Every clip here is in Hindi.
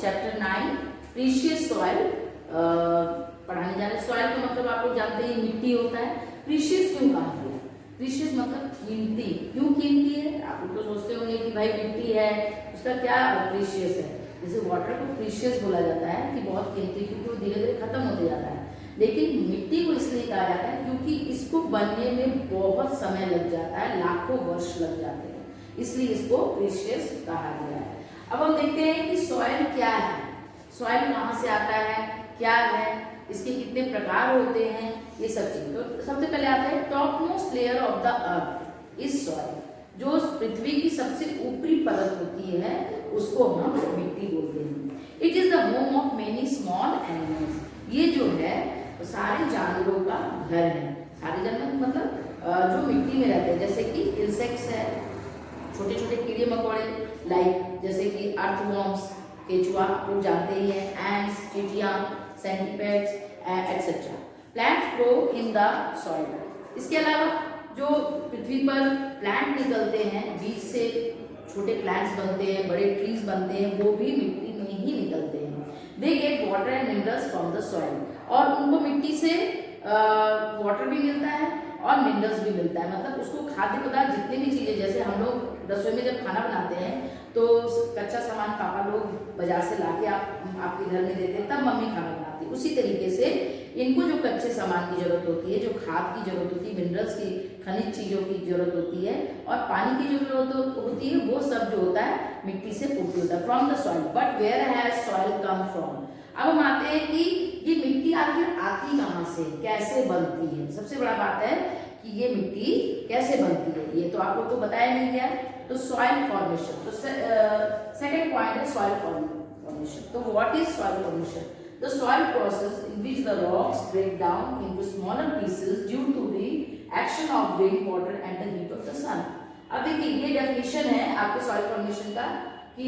चैप्टर 9 प्रीशियस सॉइल पढ़ाने जा रहे हैं। सॉइल का मतलब आप लोग जानते हैं मिट्टी होता है। प्रीशियस क्यों कहा गया? प्रीशियस मतलब कीमती। क्यों कीमती है? आप लोग तो सोचते होंगे कि भाई मिट्टी है उसका क्या प्रीशियस है। जैसे वाटर को प्रीशियस बोला जाता है कि बहुत कीमती, क्योंकि वो धीरे धीरे खत्म होते जाता है। लेकिन मिट्टी को इसलिए कहा जाता है क्योंकि इसको बनने में बहुत समय लग जाता है, लाखों वर्ष लग जाते हैं, इसलिए इसको प्रीशियस कहा गया है। अब हम देखते हैं कि सॉइल क्या है, सॉइल कहाँ से आता है, क्या है, इसके कितने प्रकार होते हैं, ये सब चीज। तो सबसे पहले आता है top most layer of the earth is soil. जो पृथ्वी की सबसे ऊपरी परत होती है उसको हम मिट्टी बोलते हैं। It is the home of many small animals. ये जो है सारे जानवरों का घर है। सारे जानवर मतलब जो मिट्टी में रहते हैं, जैसे कि इंसेक्ट्स है, छोटे छोटे कीड़े मकोड़े, लाइक जैसे कि अर्थवॉर्म्स, केचुआ लोग जानते ही हैं, एंड्स, चींटियां, centipedes etcetera. Plants grow in the soil. इसके अलावा जो पृथ्वी पर प्लांट निकलते हैं, बीज से छोटे प्लांट्स बनते हैं, बड़े ट्रीज बनते हैं, वो भी मिट्टी में ही निकलते हैं। They get water and minerals from the soil. और उनको मिट्टी से वाटर भी मिलता है और मिनरल्स भी मिलता है। मतलब उसको खाद्य पदार्थ जितने भी चीजें, जैसे हम लोग रसोई में जब खाना बनाते हैं तो कच्चा सामान पापा लोग बाजार से लाके आपके घर में देते हैं, तब मम्मी खाना बनाती है। उसी तरीके से इनको जो कच्चे सामान की जरूरत होती है, जो खाद की जरूरत होती है, मिनरल्स की, खनिज चीजों की जरूरत होती है और पानी की जो जरूरत होती है, वो सब जो होता है मिट्टी से पूर्ति होता है, from the soil. But where has soil come from. अब हम आते हैं कि ये मिट्टी आखिर आती कहाँ से, कैसे बनती है। सबसे बड़ा बात है कि ये मिट्टी कैसे बनती है, ये तो आप लोग को बताया नहीं गया। तो सॉइल फॉर्मेशन, तो सेकंड पॉइंट है सॉइल फॉर्मेशन। तो what is soil formation? The soil process in which the rocks break down into smaller pieces due to the action of wind, water and the heat of the sun. अब देखिए ये डेफिनेशन है आपके सॉइल फॉर्मेशन का कि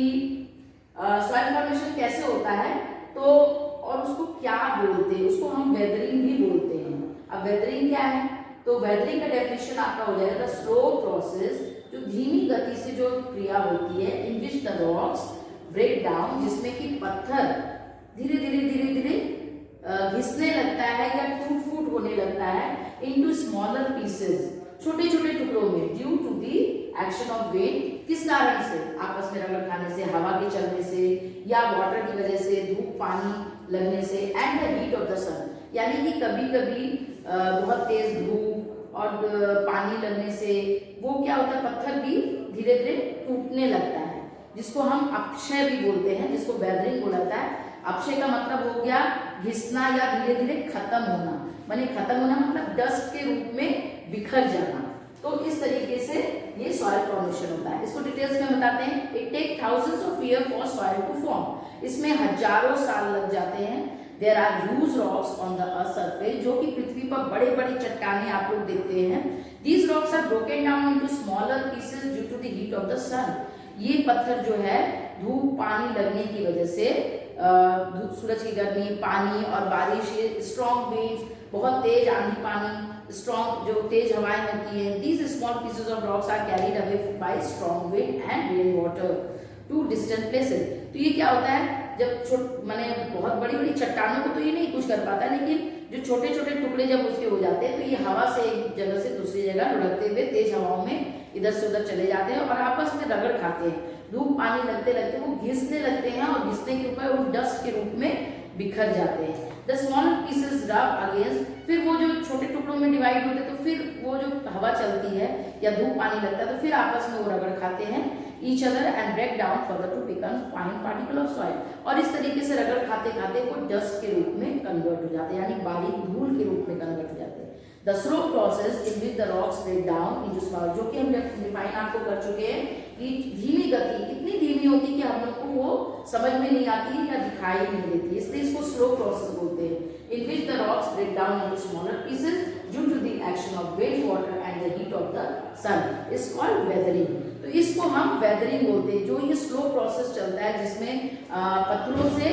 सॉइल फॉर्मेशन कैसे होता है, तो और उसको क्या बोलते हैं, उसको हम वेदरिंग भी बोलते हैं। अब वेदरिंग क्या है? तो वेदरिंग का डेफिनेशन आपका हो जाएगा द स्लो प्रोसेस, जो धीमी गति से जो क्रिया होती है, in which the rocks break down, जिसमें कि पत्थर धीरे धीरे धीरे धीरे घिसने लगता है या टूट फूट होने लगता है इनटू स्मॉलर पीसेस, छोटे छोटे टुकड़ों में, due to the action of wet. किस कारण से? आपस में रगड़ खाने से, हवा के चलने से, या वाटर की वजह से, धूप पानी लगने से, and the heat of the sun. यानी कि कभी कभी बहुत तेज धूप और पानी लगने से वो क्या होता है, पत्थर भी धीरे धीरे टूटने लगता है, जिसको हम अपक्षय भी बोलते हैं, जिसको वेदरिंग बोला जाता है। अपक्षय का मतलब हो गया घिसना या धीरे धीरे खत्म होना, माने खत्म होना मतलब डस्ट के रूप में बिखर जाना। तो इस तरीके से ये सॉइल फॉर्मेशन होता है। इसको डिटेल्स में बताते हैं। It take thousands of year for soil to form. इसमें हजारों साल लग जाते हैं। There are huge rocks on the earth surface, जो कि पृथ्वी पर बड़े बड़े चट्टानें आप लोग देखते हैं। These rocks are broken down into smaller pieces due to the heat of the sun. ये पत्थर जो है धूप पानी लगने की वजह से, सूरज की गर्मी, पानी और बारिश, स्ट्रॉन्ग विंड्स, बहुत तेज आंधी पानी, स्ट्रॉन्ग जो तेज हवाएं होती है, these small pieces of rocks are carried away by strong wind and rain water to distant places. तो ये क्या होता है, जब माने बहुत बड़ी बड़ी चट्टानों को तो ये नहीं कुछ कर पाता, लेकिन जो छोटे छोटे टुकड़े जब उसके हो जाते हैं तो ये हवा से एक जगह से दूसरी जगह लुढ़कते हुए तेज हवाओं में इधर से उधर चले जाते हैं और आपस में रगड़ खाते हैं। धूप पानी लगते लगते वो घिसने लगते हैं और घिसने के ऊपर वो डस्ट के रूप में बिखर जाते हैं। द स्मॉल पीसेस रब अगेंस्ट, फिर वो जो छोटे टुकड़ों में डिवाइड होते हैं तो फिर वो जो हवा चलती है या धूप पानी लगता है तो फिर आपस में वो रगड़ खाते हैं each other and break down further to become fine particle of soil। और इस तरीके से रगड़ खाते खाते वो डस्ट के रूप में कन्वर्ट हो जाते हैं, यानी बारीक धूल के रूप में कन्वर्ट हो जाते हैं। The slow process in which the rocks break down into small, जो कि हम डिफाइन आपको कर चुके हैं कि धीमी गति इतनी धीमी होती है कि हम लोग को वो समझ में नहीं आती या दिखाई नहीं देती, इसलिए इसको स्लो प्रोसेस बोलते हैं। In which the rocks break down into smaller pieces due to the action of wind, water and the heat of the sun is called weathering. तो इसको हम वेदरिंग बोलते हैं। जो ये स्लो प्रोसेस चलता है जिसमें पत्थरों से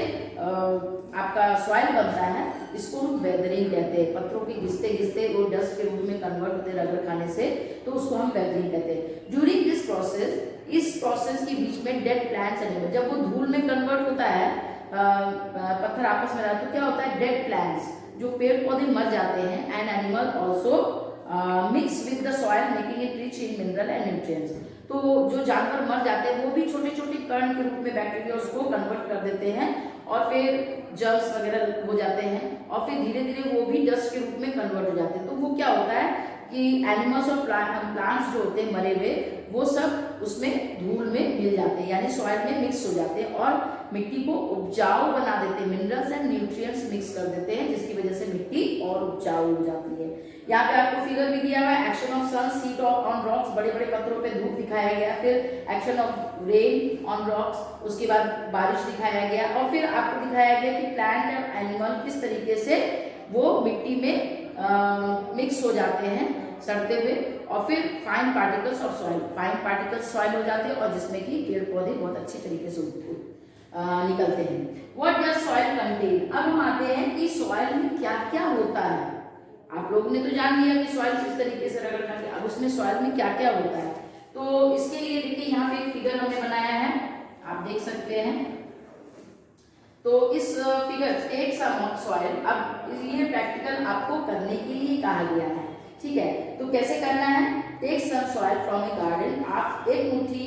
आपका सॉइल बनता है, इसको हम वेदरिंग कहते हैं। पत्थरों के घिसते घिसते वो डस्ट के रूप में कन्वर्ट होते रगड़ खाने से, तो उसको हम वेदरिंग कहते हैं। ड्यूरिंग दिस प्रोसेस इस प्रोसेस के बीच में डेड प्लांट्स एनिमल, जब वो धूल में कन्वर्ट होता है, पत्थर आपस में रहता है, तो क्या होता है, डेड प्लांट्स, जो पेड़ पौधे मर जाते हैं, and animal also mix with the soil making it rich in mineral and nutrients. तो जो जानवर मर जाते हैं वो भी छोटे छोटे कण के रूप में बैक्टीरिया उसको कन्वर्ट कर देते हैं और फिर जर्म्स वगैरह हो जाते हैं और फिर धीरे धीरे वो भी डस्ट के रूप में कन्वर्ट हो जाते हैं। तो वो क्या होता है कि एनिमल्स और प्लांट्स जो होते हैं मरे हुए, वो सब उसमें धूल में मिल जाते हैं, यानी सॉइल में मिक्स हो जाते हैं और मिट्टी को उपजाऊ बना देते हैं, मिनरल्स एंड न्यूट्रिएंट्स मिक्स कर देते हैं, जिसकी वजह से मिट्टी और उपजाऊ हो जाती है। यहाँ पे आपको फिगर भी दिया हुआ है, action of sun heat on rocks, बड़े बड़े पत्थरों पे धूप दिखाया गया, फिर action of rain on rocks, उसके बाद बारिश दिखाया गया और फिर आपको दिखाया गया कि प्लांट एंड एनिमल किस तरीके से वो मिट्टी में मिक्स हो जाते हैं सड़ते हुए, और फिर fine particles of soil, fine particles soil हो जाते हैं और जिसमें कि पेड़ पौधे बहुत अच्छे तरीके से निकलते हैं। What does soil contain? अब हम आते हैं कि सॉइल में क्या क्या होता है। आप लोगों ने तो जान लिया कि सॉइल किस तरीके से रगड़ करके, अब उसमें सॉइल में क्या क्या होता है। तो इसके लिए देखिए यहाँ पे एक फिगर हमने बनाया है, आप देख सकते हैं। तो इस फिगर टेक सम सॉइल, अब ये प्रैक्टिकल आपको करने के लिए कहा गया है, ठीक है। तो कैसे करना है, take some soil from a garden, आप एक मुट्ठी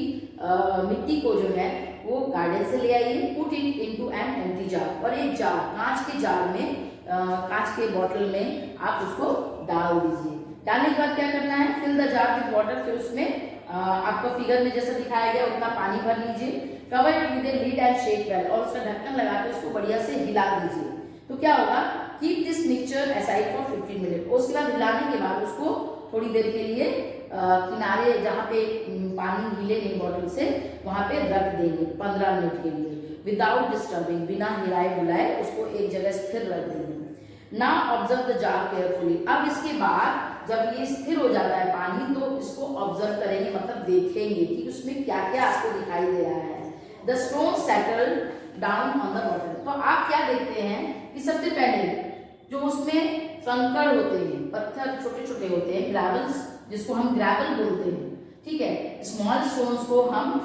मिट्टी को जो है वो गार्डन से ले आइए, put it into an empty jar, और एक जार, कांच के जार में, कांच के बोतल में आप उसको डाल दीजिए। डालने के बाद क्या करना है, fill the jar with water, फिर उसमें आपको फिगर में जैसा दिखाया गया उतना पानी भर लीजिए, cover it with a lid and shake well, और उसका ढक्कन लगा के उसको बढ़िया से हिला दीजिए। तो क्या होगा, keep this mixture aside for 15 minute, उसके बाद हिलाने के बाद उसको थोड़ी देर के लिए किनारे जहाँ पे पानी हिले नहीं बॉटल से, वहां पे रख देंगे 15 मिनट के लिए, विदाउट डिस्टर्बिंग, बिना हिलाए डुलाए उसको एक जगह स्थिर रख देंगे। ना ऑब्जर्व द जार केयरफुली, अब इसके बाद जब ये स्थिर हो जाता है पानी, तो इसको ऑब्जर्व करेंगे, मतलब देखेंगे कि उसमें क्या क्या आपको दिखाई दे रहा है। The stone settle down on the water, तो आप क्या देखते हैं कि सबसे पहले जो उसमें कंकड़ होते हैं, पत्थर छोटे छोटे होते हैं, ग्रेवल्स, जिसको हम ग्रेवल बोलते हैं, ठीक है, स्मॉल स्टोन्स को हम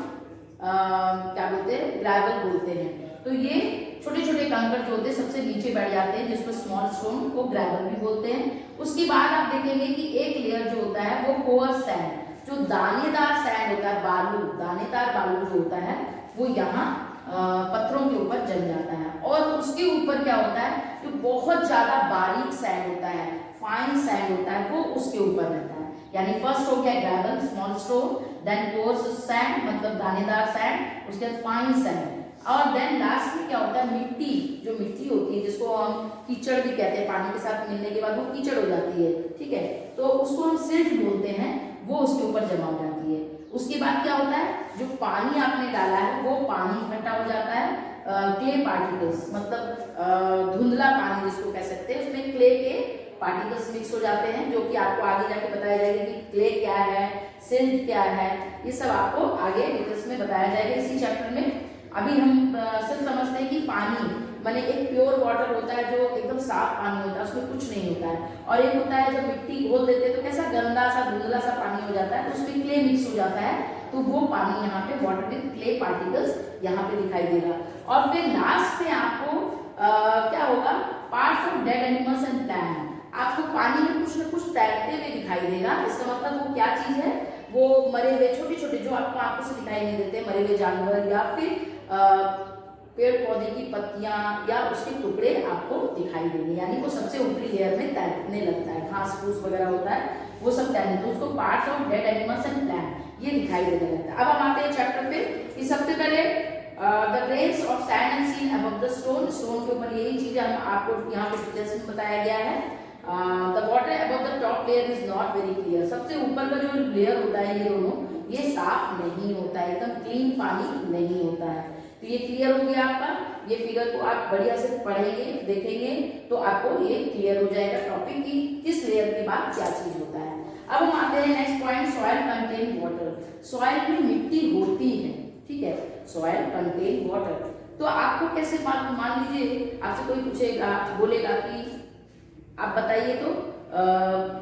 क्या बोलते हैं, ग्रेवल बोलते हैं। तो ये छोटे छोटे कंकड़ जो होते हैं सबसे नीचे बैठ जाते हैं, जिसको स्मॉल स्टोन को ग्रेवल भी बोलते हैं। उसके बाद आप देखेंगे कि एक लेयर जो होता है वो कोअर सैंड, जो दानेदार सैंड होता है, बालू, दानेदार बालू जो होता है वो यहाँ पत्थरों के ऊपर जम जाता है, और उसके ऊपर क्या होता है, जो बहुत ज्यादा बारीक सैंड होता है, फाइन सैंड होता है, वो उसके ऊपर रहता है। यानी फर्स्ट हो गया gravel, small stone, then coarse sand मतलब दानेदार सैंड, उसके बाद फाइन सैंड, और देन लास्ट में क्या होता है, मिट्टी, जो मिट्टी होती है जिसको हम कीचड़ भी कहते हैं, पानी के साथ मिलने के बाद वो कीचड़ हो जाती है, ठीक है, तो उसको हम सिल्ट बोलते हैं, वो उसके ऊपर जमा हो जाती है। उसके बाद क्या होता है, जो पानी आपने डाला है वो पानी इकट्ठा हो जाता है, क्ले पार्टिकल्स मतलब धुंधला पानी जिसको कह सकते हैं, उसमें क्ले के पार्टिकल्स मिक्स हो जाते हैं, जो कि आपको आगे जाके बताया जाएगा कि क्ले क्या है, सिल्ट क्या है, ये सब आपको आगे डिटेल्स में बताया जाएगा इसी चैप्टर में। अभी हम सिर्फ समझते हैं कि पानी माने एक प्योर वाटर होता है जो एकदम साफ पानी होता है, उसमें कुछ नहीं होता है, और एक होता है जब मिट्टी घोल देते हैं तो कैसा गंदा सा धुंधला सा पानी हो जाता है, तो उसमें क्ले मिक्स हो जाता है, तो वो पानी यहाँ पे वाटर विद क्ले पार्टिकल्स यहाँ पे दिखाई देगा। और फिर लास्ट में आपको क्या होगा, parts of dead animals and plant, आपको पानी में कुछ न कुछ तैरते हुए दिखाई देगा। इसका मतलब वो क्या चीज है, वो मरे हुए छोटे छोटे जो आपको आंखों से दिखाई नहीं देते, मरे हुए जानवर या फिर पेड़ पौधे की पत्तियां या उसके टुकड़े आपको दिखाई देंगे, यानी वो सबसे ऊपरी लेयर में तैरने लगता है, घास फूस वगैरह होता है वो सब तैरने, तो उसको parts of dead animals and plant ये दिखाई देने लगता है। अब हम आते हैं चैप्टर पे कि सबसे पहले the grains of sand and seen above the stone, stone के ऊपर यही चीजें हम आपको यहाँ पे डिटेल्स में बताया गया है। The water above the top layer is not very clear, सबसे ऊपर का जो लेयर होता है ये दोनों, ये साफ नहीं होता है, एकदम क्लीन पानी नहीं होता है। तो ये क्लियर हो गया आपका, ये फिगर को आप बढ़िया से पढ़ेंगे देखेंगे तो आपको ये क्लियर हो जाएगा टॉपिक की किस लेयर के बाद क्या चीज होता है। अब हम आते हैं next point, soil contain water, soil में मिट्टी होती है, ठीक है, सॉइल कंटेन वाटर। तो आपको कैसे मान लीजिए आपसे कोई पूछेगा, बोलेगा कि आप बताइए तो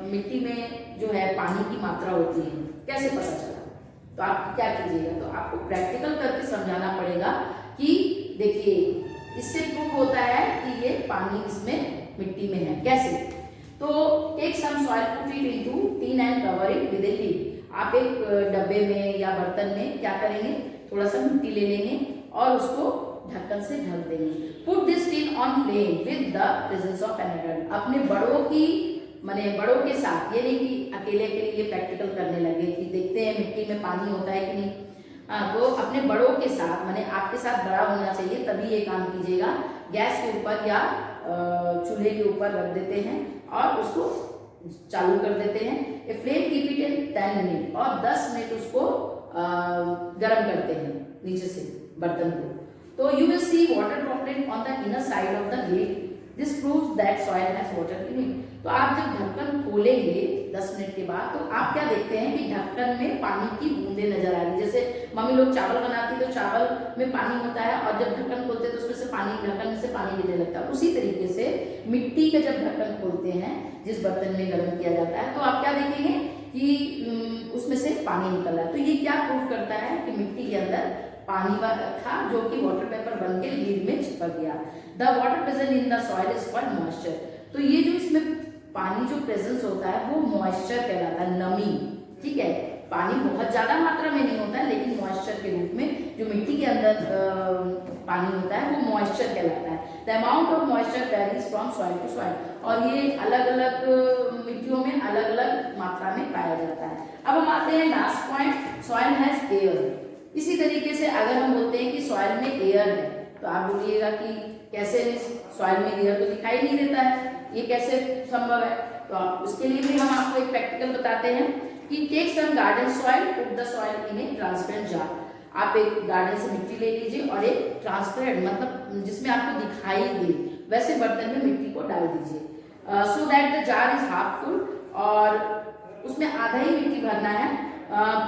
मिट्टी में जो है पानी की मात्रा होती है, कैसे पता चला, तो आप क्या कीजिएगा, तो आपको प्रैक्टिकल करके समझाना पड़ेगा कि देखिए इससे प्रूव होता है कि ये पानी इसमें मिट्टी में है। कैसे? तो take some soil, put it into tin and cover it with a lid. आप एक डब्बे में या बर्तन में क्या करेंगे, थोड़ा सा मिट्टी ले लेंगे और उसको ढक्कन से ढक देंगे। Put this tin on flame with the presence of an adult. अपने बड़ों की माने बड़ों के साथ, ये नहीं कि अकेले अकेले ये प्रैक्टिकल करने लगे कि देखते हैं मिट्टी में पानी होता है कि नहीं। तो अपने बड़ों के साथ माने आपके साथ बड़ा होना चाहिए तभी ये काम कीजिएगा। गैस के ऊपर या चूल्हे के ऊपर रख देते हैं और उसको चालू कर देते हैं। A flame keep it in 10 minute, और 10 मिनट उसको गर्म करते हैं नीचे से बर्तन को। तो you will see water droplet on the inner side of the lid, this proves that soil has water in it. तो आप जब ढक्कन खोलेंगे 10 मिनट के बाद, तो आप क्या देखते हैं कि ढक्कन में पानी की बूंदें नजर आ रही। जैसे मम्मी लोग चावल बनाती तो चावल में पानी होता है और जब ढक्कन खोलते हैं तो उसमें से पानी, ढक्कन से पानी गिरने लगता है। उसी तरीके से मिट्टी का जब ढक्कन खोलते हैं जिस बर्तन में गर्म किया जाता है, तो आप क्या देखेंगे कि उसमें से पानी निकल रहा है। तो ये क्या प्रूव करता है कि मिट्टी के अंदर पानी था जो कि वाटर पेपर बन के लीड में चिपक गया। The water present in the soil is called moisture. तो ये जो इसमें पानी जो प्रेजेंस होता है वो मॉइस्चर कहलाता है, नमी। ठीक है, पानी बहुत ज्यादा मात्रा में नहीं होता है, लेकिन मॉइस्चर के रूप में जो मिट्टी के अंदर पानी होता है वो मॉइस्चर कहलाता है। The amount of moisture varies from soil to soil, और ये अलग अलग मिट्टियों में अलग अलग मात्रा में पाया जाता है। अब हम आते हैं last point, soil has air. इसी तरीके से अगर हम बोलते हैं कि सॉइल में एयर है, तो आप बोलिएगा कि कैसे, सॉइल में एयर तो दिखाई नहीं देता है, ये कैसे संभव है? तो उसके लिए भी हम आपको एक प्रैक्टिकल बताते हैं कि take some garden soil, put the soil in a transparent jar. आप एक गार्डन से मिट्टी ले लीजिए और एक ट्रांसपेरेंट मतलब जिसमें आपको दिखाई दे वैसे बर्तन में मिट्टी को डाल दीजिए। So that the jar is half full, और उसमें आधा ही मिट्टी भरना है।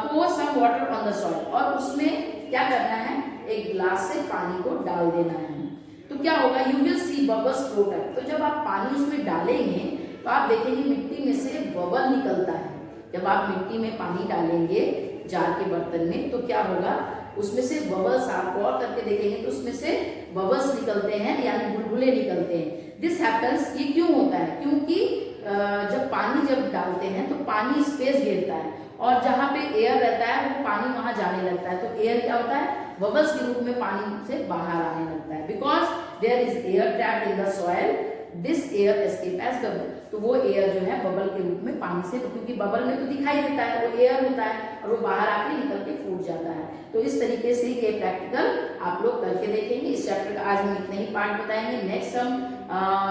pour some water on the soil, और उसमें क्या करना है, एक गिलास से पानी को डाल देना है। तो क्या होगा, you will C bubbles float up. तो जब आप पानी उसमें डालेंगे तो आप देखेंगे मिट्टी में से बबल निकलता है। जब आप मिट्टी में पानी डालेंगे जार के बर्तन में तो क्या होगा, उसमें से बबल्स, आप गौर करके देखेंगे तो उसमें से बबल्स निकलते हैं, यानी बुलबुले निकलते हैं। दिस हैपेंस, ये क्यों होता है, क्योंकि जब पानी डालते हैं तो पानी स्पेस घेरता है और जहाँ पे एयर रहता है वो पानी वहां जाने लगता है। तो एयर क्या होता है, बबल्स के रूप में पानी से बाहर आने लगता है। Because there is air trapped in the soil, this air escape as bubble. तो वो एयर जो है बबल के रूप में पानी से, क्योंकि बबल में तो दिखाई देता है वो एयर होता है और वो बाहर आके निकल के फूट जाता है। तो इस तरीके से ये प्रैक्टिकल आप लोग करके देखेंगे। इस चैप्टर का आज हम इतने ही पार्ट बताएंगे। नेक्स्ट हम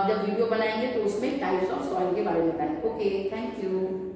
जब वीडियो बनाएंगे तो उसमें टाइप्स ऑफ सॉइल के बारे में बताएंगे। Okay, thank you.